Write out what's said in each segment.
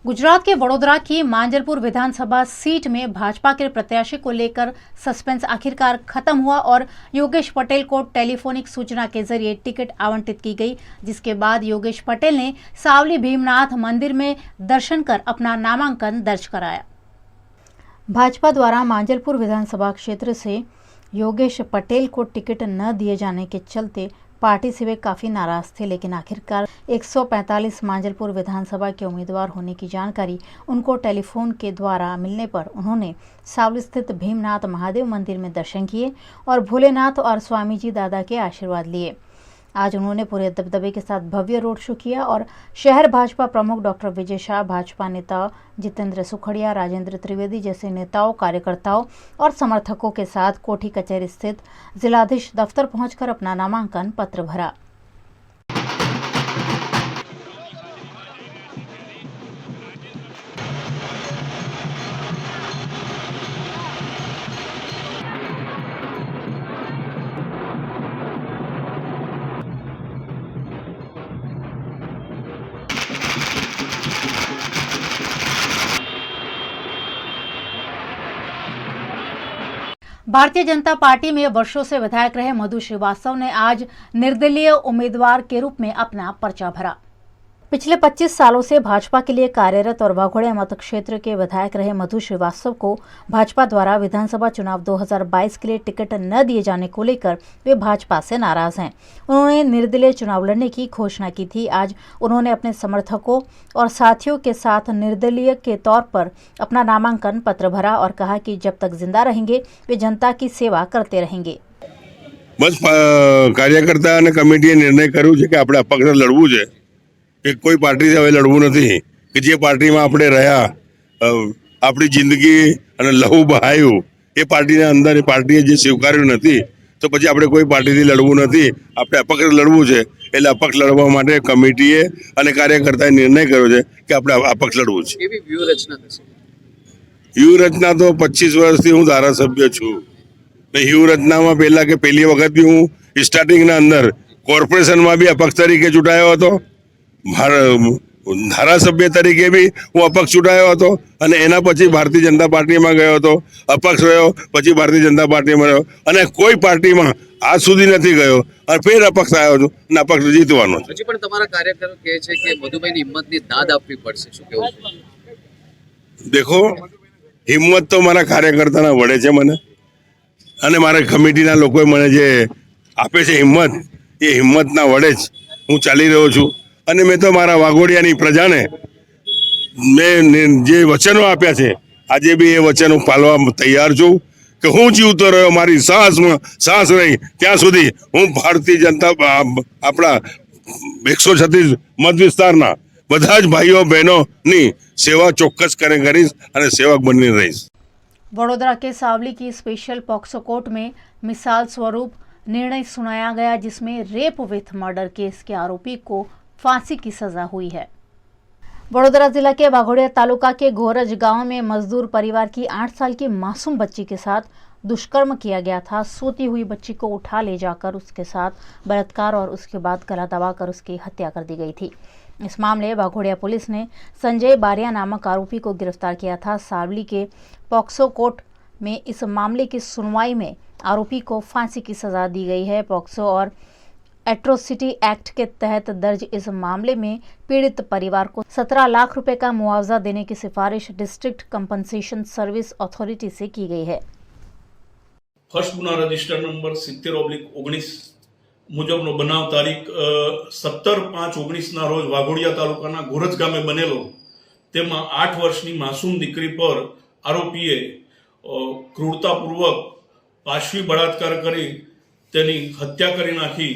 गुजरात के वडोदरा की मांजलपुर विधानसभा सीट में भाजपा के प्रत्याशी को लेकर सस्पेंस आखिरकार खत्म हुआ और योगेश पटेल को टेलीफोनिक सूचना के जरिए टिकट आवंटित की गई, जिसके बाद योगेश पटेल ने सावली भीमनाथ मंदिर में दर्शन कर अपना नामांकन दर्ज कराया। भाजपा द्वारा मांजलपुर विधानसभा क्षेत्र से योगेश पटेल को टिकट न दिए जाने के चलते पार्टी से वे काफ़ी नाराज थे, लेकिन आखिरकार 145 मांजलपुर विधानसभा के उम्मीदवार होने की जानकारी उनको टेलीफोन के द्वारा मिलने पर उन्होंने सावली स्थित भीमनाथ महादेव मंदिर में दर्शन किए और भोलेनाथ और स्वामी जी दादा के आशीर्वाद लिए। आज उन्होंने पूरे दबदबे के साथ भव्य रोड शो किया और शहर भाजपा प्रमुख डॉक्टर विजय शाह, भाजपा नेता जितेंद्र सुखड़िया, राजेंद्र त्रिवेदी जैसे नेताओं, कार्यकर्ताओं और समर्थकों के साथ कोठी कचहरी स्थित जिलाधीश दफ्तर पहुंचकर अपना नामांकन पत्र भरा। भारतीय जनता पार्टी में वर्षों से विधायक रहे मधु श्रीवास्तव ने आज निर्दलीय उम्मीदवार के रूप में अपना पर्चा भरा। पिछले 25 सालों से भाजपा के लिए कार्यरत और वाघोड़िया मत क्षेत्र के विधायक रहे मधु श्रीवास्तव को भाजपा द्वारा विधानसभा चुनाव 2022 के लिए टिकट न दिए जाने को लेकर वे भाजपा से नाराज हैं। उन्होंने निर्दलीय चुनाव लड़ने की घोषणा की थी। आज उन्होंने अपने समर्थकों और साथियों के साथ निर्दलीय के तौर पर अपना नामांकन पत्र भरा और कहा कि जब तक जिंदा रहेंगे वे जनता की सेवा करते रहेंगे। बस कार्यकर्ता અને કમિટીએ નિર્ણય કર્યો છે કે આપણે અપક્ષ લડવું છે, કે કોઈ પાર્ટી હવે લડવું નથી, કે જે પાર્ટીમાં આપણે રહ્યા આપણી જિંદગી અને લહુ બહાયું એ પાર્ટીના અંદર એ પાર્ટીએ જે સ્વીકાર્યું નથી તો પછી આપણે કોઈ પાર્ટીથી લડવું નથી, આપણે અપક્ષ લડવું છે। એટલે અપક્ષ લડવા માટે કમિટીએ અને કાર્યકર્તાએ નિર્ણય કર્યો છે કે આપણે અપક્ષ લડવું છે। કેવી વ્યૂહરચના થશે? વ્યૂહરચના તો 25 વર્ષથી હું ધારાસભ્ય છું। વ્યૂહરચનામાં પહેલા કે પહેલી વખત બી હું સ્ટાર્ટિંગના અંદર કોર્પોરેશનમાં બી અપક્ષ તરીકે ચૂંટાયો હતો, ધારાસભ્ય તરીકે બી હું અપક્ષ ચૂંટાયો હતો અને એના પછી ભારતીય જનતા પાર્ટીમાં ગયો હતો, અપક્ષ રહ્યો, પછી ભારતીય જનતા પાર્ટીમાં રહ્યો અને કોઈ પાર્ટીમાં આજ સુધી નથી ગયો અને ફેર અપક્ષ આવ્યો છું અને અપક્ષ જીતવાનો છે। હજી પણ તમારા કાર્યકરો કહે છે કે મધુભાઈની હિંમતની દાદ આપવી પડશે, શું કહેવું છે? દેખો, હિંમત તો મારા કાર્યકર્તાના વડે છે મને અને મારા કમિટીના લોકોએ મને જે આપે છે હિંમત, એ હિંમતના વડે જ હું ચાલી રહ્યો છું। અને મેં તો મારા વાઘોડિયાની પ્રજાને મેં જે વચનો આપ્યા છે આજે બી એ વચન હું પાળવા તૈયાર છું કે હું જીવતો રહ્યો, મારી સાંસ રહી ત્યાં સુધી હું ભારતીય જનતા આપણા 136 મત વિસ્તારના બધા જ ભાઈઓ બહેનોની સેવા ચોક્કસ કરીશ અને સેવક બની રહીશ। वडोदरा के सावली की स्पेशल पॉक्सो कोर्ट में मिसाल स्वरूप निर्णय सुनाया गया, जिसमें रेप विथ मर्डर केस के आरोपी को फांसी की सजा हुई है। वडोदरा जिला के वाघोड़िया तालुका के घोरज गांव में मजदूर परिवार की 8 साल की मासूम बच्ची के साथ दुष्कर्म किया गया था। सोती हुई बच्ची को उठा ले जाकर उसके साथ बलात्कार और उसके बाद गला दबाकर उसकी हत्या कर दी गई थी। इस मामले वाघोड़िया पुलिस ने संजय बारिया नामक आरोपी को गिरफ्तार किया था। सावली के पॉक्सो कोर्ट में इस मामले की सुनवाई में आरोपी को फांसी की सजा दी गई है। पॉक्सो और एट्रोसिटी एक्ट के तहत दर्ज इस मामले में पीड़ित परिवार को 17 लाख रुपए का मुआवजा देने की सिफारिश डिस्ट्रिक्ट कंपनसेशन सर्विस अथॉरिटी से की गई है। फर्स्ट गुना रजिस्टर नंबर 70/19 मुजबनो बनाव तारीख 17/5/19 ना रोज वाघोड़िया तालुकाना घोरज गामे बनेलो, तेमां 8 वर्षनी मासूम दीकरी पर आरोपीए क्रूरतापूर्वक पाशवी बलात्कार करी तेनी हत्या करी नाखी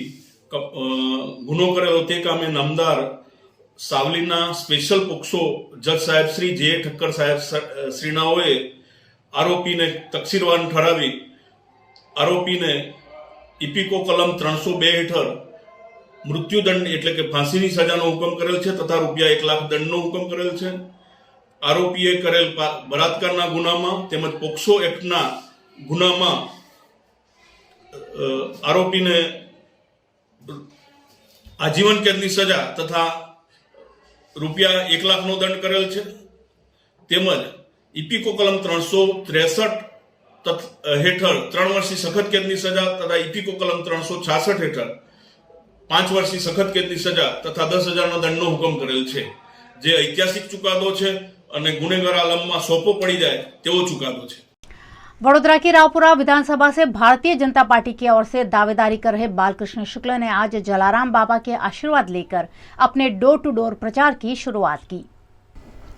गुनो करेलो। ते कामे नामदार सावलीना स्पेशल पोक्सो जज साहेब श्री जे ठक्कर साहेब श्रीनाओए आरोपीने तकसीरवान ठरावी आरोपीने इपीको कलम 302 हेठळ मृत्युदंड એટલે કે ફાંસીની સજાનો હુકમ કરેલ છે તથા રૂપિયા 1 લાખ દંડનો હુકમ કરેલ છે। આરોપીએ કરેલ બળાત્કારના ગુનામાં તેમજ પોક્સો એક્ટના ગુનામાં આરોપીને આજીવન કેદની સજા તથા રૂપિયા 1 લાખનો દંડ કરેલ છે તેમજ ઇપીકો કલમ 363 હેઠળ 3 વર્ષની સખત કેદની સજા તથા ઇપીકો કલમ 366 હેઠળ 5 વર્ષની સખત કેદની સજા તથા 10,000નો દંડનો હુકમ કરેલ છે જે ઐતિહાસિક ચુકાદો છે અને ગુનેગાર આલમમાં સોંપો પડી જાય તેવો ચુકાદો છે। वडोदरा की रावपुरा विधानसभा से भारतीय जनता पार्टी की ओर से दावेदारी कर रहे बालकृष्ण शुक्ल ने आज जलाराम बाबा के आशीर्वाद लेकर अपने डोर टू डोर प्रचार की शुरुआत की।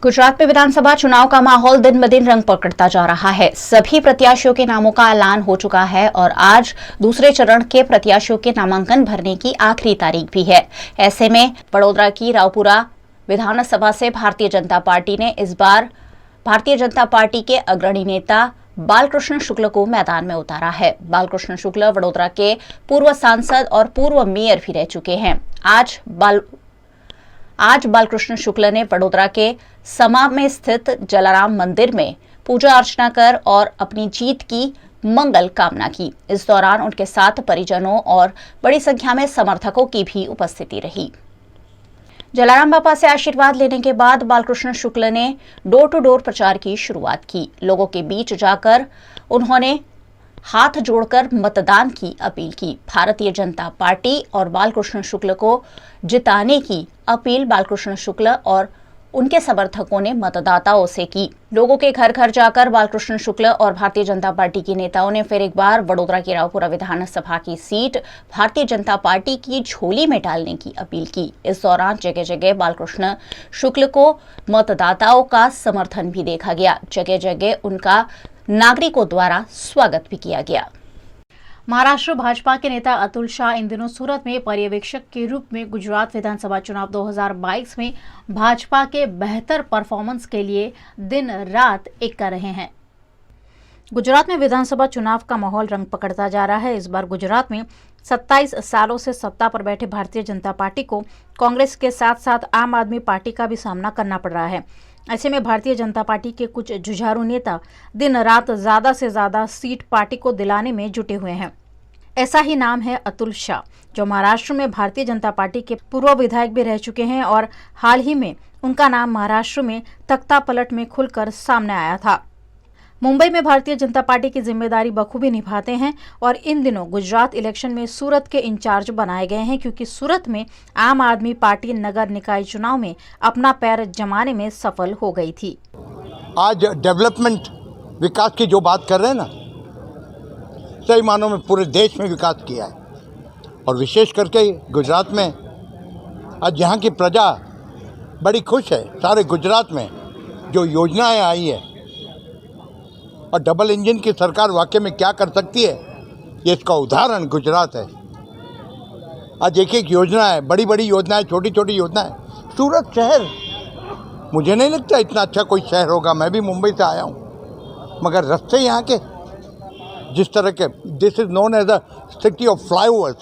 गुजरात में विधानसभा चुनाव का माहौल दिन ब दिन रंग पकड़ता जा रहा है। सभी प्रत्याशियों के नामों का ऐलान हो चुका है और आज दूसरे चरण के प्रत्याशियों के नामांकन भरने की आखिरी तारीख भी है। ऐसे में वडोदरा की रावपुरा विधानसभा से भारतीय जनता पार्टी ने इस बार भारतीय जनता पार्टी के अग्रणी नेता बालकृष्ण शुक्ल को मैदान में उतारा है। बालकृष्ण शुक्ल वडोदरा के पूर्व सांसद और पूर्व मेयर भी रह चुके हैं। आज बालकृष्ण शुक्ल ने वडोदरा के समा में स्थित जलाराम मंदिर में पूजा अर्चना कर और अपनी जीत की मंगल कामना की। इस दौरान उनके साथ परिजनों और बड़ी संख्या में समर्थकों की भी उपस्थिति रही। जलाराम बाबा से आशीर्वाद लेने के बाद बालकृष्ण शुक्ल ने डोर टू डोर प्रचार की शुरुआत की। लोगों के बीच जाकर उन्होंने हाथ जोड़कर मतदान की अपील की। भारतीय जनता पार्टी और बालकृष्ण शुक्ल को जिताने की अपील बालकृष्ण शुक्ल और उनके समर्थकों ने मतदाताओं से की। लोगों के घर घर जाकर बालकृष्ण शुक्ल और भारतीय जनता पार्टी के नेताओं ने फिर एक बार वडोदरा की रावपुरा विधानसभा की सीट भारतीय जनता पार्टी की झोली में डालने की अपील की। इस दौरान जगह जगह बालकृष्ण शुक्ल को मतदाताओं का समर्थन भी देखा गया। जगह जगह उनका नागरिकों द्वारा स्वागत भी किया गया। महाराष्ट्र भाजपा के नेता अतुल शाह इन दिनों सूरत में पर्यवेक्षक के रूप में गुजरात विधानसभा चुनाव 2022 में भाजपा के बेहतर परफॉर्मेंस के लिए दिन रात एक कर रहे हैं। गुजरात में विधानसभा चुनाव का माहौल रंग पकड़ता जा रहा है। इस बार गुजरात में 27 सालों से सत्ता पर बैठे भारतीय जनता पार्टी को कांग्रेस के साथ साथ आम आदमी पार्टी का भी सामना करना पड़ रहा है। ऐसे में भारतीय जनता पार्टी के कुछ जुझारू नेता दिन रात ज्यादा से ज्यादा सीट पार्टी को दिलाने में जुटे हुए हैं। ऐसा ही नाम है अतुल शाह, जो महाराष्ट्र में भारतीय जनता पार्टी के पूर्व विधायक भी रह चुके हैं और हाल ही में उनका नाम महाराष्ट्र में तख्ता पलट में खुलकर सामने आया था। मुंबई में भारतीय जनता पार्टी की जिम्मेदारी बखूबी निभाते हैं और इन दिनों गुजरात इलेक्शन में सूरत के इंचार्ज बनाए गए हैं, क्योंकि सूरत में आम आदमी पार्टी नगर निकाय चुनाव में अपना पैर जमाने में सफल हो गई थी। आज डेवलपमेंट विकास की जो बात कर रहे हैं ना, सही मानों में पूरे देश में विकास किया है और विशेष करके गुजरात में आज यहाँ की प्रजा बड़ी खुश है। सारे गुजरात में जो योजनाएं आई है और डबल इंजन की सरकार वाकई में क्या कर सकती है, ये इसका उदाहरण गुजरात है। आज एक एक योजना है, बड़ी बड़ी योजनाएं, छोटी छोटी योजनाएं। सूरत शहर मुझे नहीं लगता इतना अच्छा कोई शहर होगा। मैं भी मुंबई से आया हूँ, मगर रास्ते यहाँ के जिस तरह के, this is known as a city of flyovers.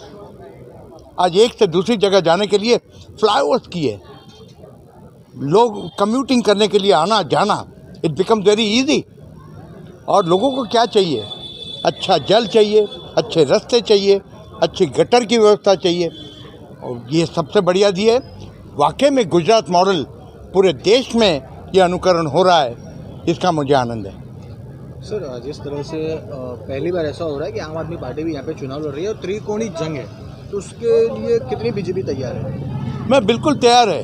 आज एक से दूसरी जगह जाने के लिए फ्लाईओवर्स किए, लोग कम्यूटिंग करने के लिए आना जाना, इट बिकम्स वेरी ईजी। और लोगों को क्या चाहिए? अच्छा जल चाहिए, अच्छे रास्ते चाहिए, अच्छी गटर की व्यवस्था चाहिए और ये सबसे बढ़िया दिए। वाकई में गुजरात मॉडल पूरे देश में ये अनुकरण हो रहा है, इसका मुझे आनंद है। सर, जिस तरह से पहली बार ऐसा हो रहा है कि आम आदमी पार्टी भी यहाँ पे चुनाव लड़ रही है और त्रिकोणीय जंग है, तो उसके लिए कितनी बीजेपी तैयार है? मैं बिल्कुल तैयार है।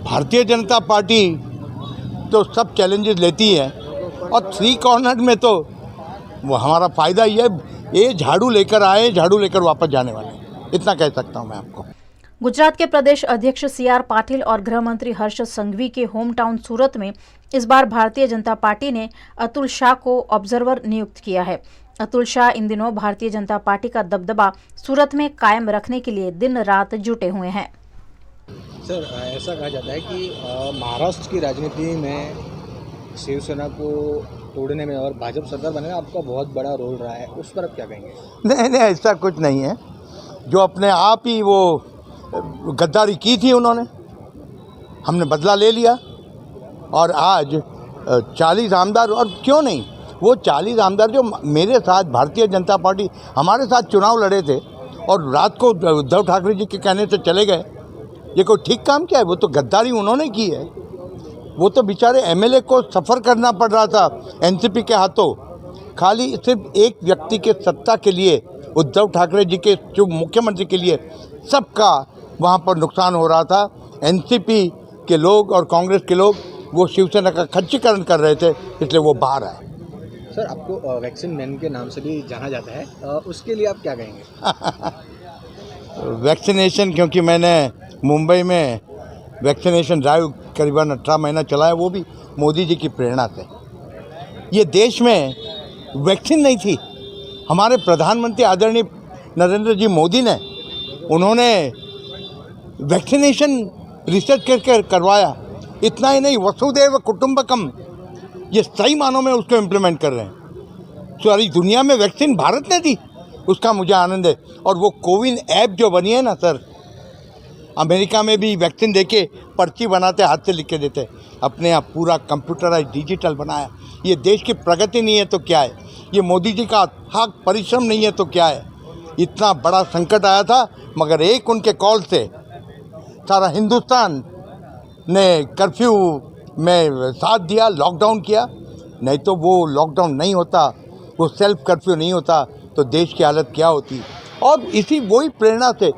भारतीय जनता पार्टी तो सब चैलेंजेस लेती है और थ्री कॉर्नर में तो वो हमारा फ़ायदा ही है। ये झाड़ू लेकर आए, झाड़ू लेकर वापस जाने वाले, इतना कह सकता हूँ मैं आपको। गुजरात के प्रदेश अध्यक्ष CR पाटिल और गृह मंत्री हर्ष संघवी के होम टाउन सूरत में इस बार भारतीय जनता पार्टी ने अतुल शाह को ऑब्जर्वर नियुक्त किया है। अतुल शाह इन दिनों भारतीय जनता पार्टी का दबदबा सूरत में कायम रखने के लिए दिन रात जुटे हुए हैं। सर, ऐसा कहा जाता है कि महाराष्ट्र की राजनीति में शिवसेना को तोड़ने में और भाजपा सरकार बनने में आपका बहुत बड़ा रोल रहा है, उस पर आप क्या कहेंगे? नहीं, ऐसा कुछ नहीं है। जो अपने आप ही वो गद्दारी की थी उन्होंने, हमने बदला ले लिया और आज 40 आमदार, और क्यों नहीं, वो 40 आमदार जो मेरे साथ भारतीय जनता पार्टी हमारे साथ चुनाव लड़े थे और रात को उद्धव ठाकरे जी के कहने से चले गए, ये कोई ठीक काम किया है? वो तो गद्दारी उन्होंने की है। वो तो बेचारे एमएलए को सफ़र करना पड़ रहा था एनसीपी के हाथों, खाली सिर्फ एक व्यक्ति के सत्ता के लिए, उद्धव ठाकरे जी के जो मुख्यमंत्री के लिए सबका वहाँ पर नुकसान हो रहा था। एनसीपी के लोग और कांग्रेस के लोग वो शिवसेना का खच्चीकरण कर रहे थे, इसलिए वो बाहर आए। सर, आपको वैक्सीन मैन के नाम से भी जाना जाता है, उसके लिए आप क्या कहेंगे? वैक्सीनेशन, क्योंकि मैंने मुंबई में वैक्सीनेशन ड्राइव करीबन 18 महीना चलाया, वो भी मोदी जी की प्रेरणा से। ये देश में वैक्सीन नहीं थी, हमारे प्रधानमंत्री आदरणीय नरेंद्र जी मोदी ने, उन्होंने वैक्सीनेशन रिसर्च करके करवाया। इतना ही नहीं, वसुधैव कुटुंबकम, ये सही मानों में उसको इम्प्लीमेंट कर रहे हैं। सारी दुनिया में वैक्सीन भारत ने दी, उसका मुझे आनंद है। और वो कोविन ऐप जो बनी है ना सर, अमेरिका में भी वैक्सीन देके पर्ची बनाते, हाथ से लिख के देते, अपने यहाँ पूरा कंप्यूटराइज डिजिटल बनाया। ये देश की प्रगति नहीं है तो क्या है? ये मोदी जी का अथाक परिश्रम नहीं है तो क्या है? इतना बड़ा संकट आया था, मगर एक उनके कॉल से सारा हिंदुस्तान ने कर्फ्यू में साथ दिया, लॉकडाउन किया। नहीं तो वो लॉकडाउन नहीं होता, वो सेल्फ कर्फ्यू नहीं होता, तो देश की हालत क्या होती। और इसी वही प्रेरणा से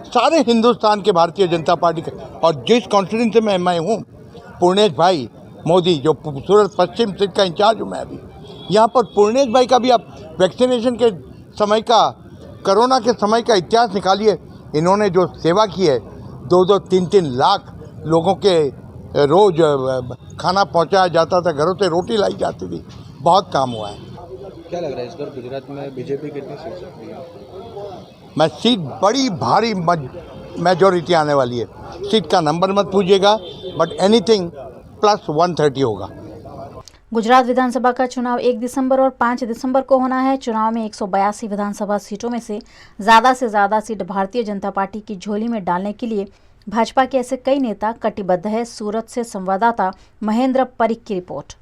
सारे हिंदुस्तान के भारतीय जनता पार्टी के, और जिस कॉन्स्टिट्यूंसी में मैं हूँ, पूर्णेश भाई मोदी जो सूरत पश्चिम सीट का इंचार्ज हूँ मैं अभी, यहाँ पर पूर्णेश भाई का भी आप वैक्सीनेशन के समय का, कोरोना के समय का इतिहास निकालिए। इन्होंने जो सेवा की है, 2-2, 3-3 लाख लोगों के रोज़ खाना पहुँचाया जाता था, घरों से रोटी लाई जाती थी, बहुत काम हुआ है। क्या लग रहा है इस बार गुजरात में बीजेपी कितनी सीट सकती है? मैं सीट बड़ी भारी मेजॉरिटी आने वाली है। सीट का नंबर मत पूछिएगा, बट एनीथिंग प्लस 130 होगा। गुजरात विधानसभा का चुनाव 1 दिसंबर और 5 दिसंबर को होना है। चुनाव में 182 विधानसभा सीटों में से ज़्यादा सीट भारतीय जनता पार्टी की झोली में डालने के लिए भाजपा के ऐसे कई नेता कटिबद्ध है। सूरत से संवाददाता महेंद्र परिक की रिपोर्ट।